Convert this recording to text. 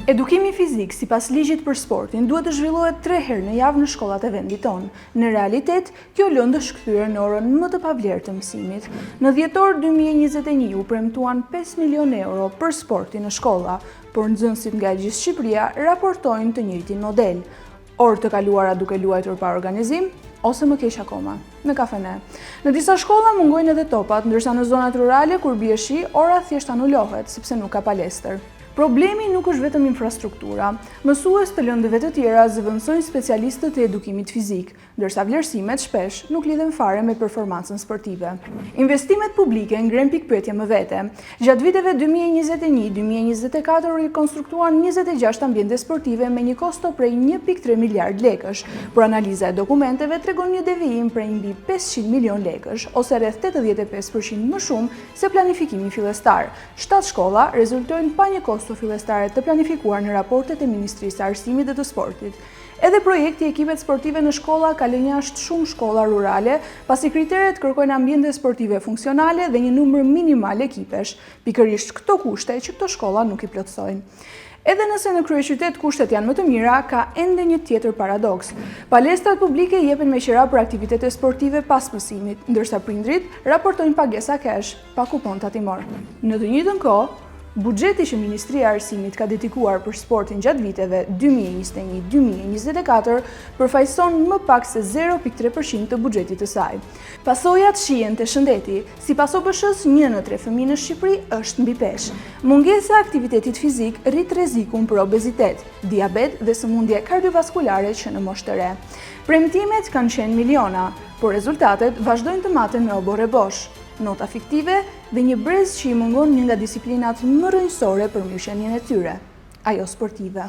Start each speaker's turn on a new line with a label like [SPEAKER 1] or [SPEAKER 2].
[SPEAKER 1] Edukimi fizik, sipas ligjit për sportin, duhet të zhvillohet 3 herë në javë në shkollat e vendit tonë. Në realitet, kjo lëndë është kthyer në orën më të pavlerë të mësimit. Në dhjetor 2021 u premtuan 5 milion euro për sportin në shkolla, por nxënësit nga gjithë Shqipëria raportojnë të njëjtin model. Orë të kaluara duke luajtur pa organizim, ose më keq akoma, në kafene. Në disa shkolla mungojnë edhe topat, ndërsa në zonat rurale kur bie shi, ora thjesht anulohet sepse nuk ka palestër. Problemi nuk është vetëm infrastruktura. Mësues të lëndëve të tjera zëvendësojnë specialistët e edukimit fizik, ndërsa vlerësimet shpesh nuk lidhen fare me performancën sportive. Investimet publike ngren pikpyetje më vete. Gjatë viteve 2021-2024 rikonstruktuan 26 ambiente sportive me një kosto prej 1.3 miliard lekësh, por analiza e dokumenteve tregon një devijim prej mbi 500 milion lekësh, ose rreth 85% më shumë se planifikimi fillestar. 7 shkolla rezultojnë pa një kosto fillestare të planifikuar në raportet e Ministrisë së Arsimit dhe të Sportit. Edhe projekti ekipet sportive në shkolla ka lënë jashtë shumë shkolla rurale, pasi kriteret kërkojnë ambiente sportive funksionale dhe një numër minimal ekipesh, pikërisht këto kushte që këto shkolla nuk i plotësojnë. Edhe nëse në kryeqytet kushtet janë më të mira, ka ende një tjetër paradoks. Palestrat publike jepen me qira për aktivitete sportive pas mësimit, ndërsa prindrit raportojnë pagesa cash pa kupon tatimor. Në të njëjtën kohë, buxheti që Ministria e Arsimit ka dedikuar për sportin gjatë viteve 2021-2024 përfaqëson më pak se 0.3% të buxhetit të saj. Pasojat shihen te shëndeti. Sipas OBSH-s, 1 në 3 fëmijë në Shqipëri është mbi peshë. Mungesa e aktivitetit fizik rrit rrezikun për obezitet, diabet dhe sëmundje kardiovaskulare që në moshë të re. Premtimet kanë qenë miliona, por rezultatet vazhdojnë të maten me oborre bosh. Nota fiktive dhe një brez që i mungon një nga disiplinat më rrënjësore për mirëqenien e tyre, ajo sportive.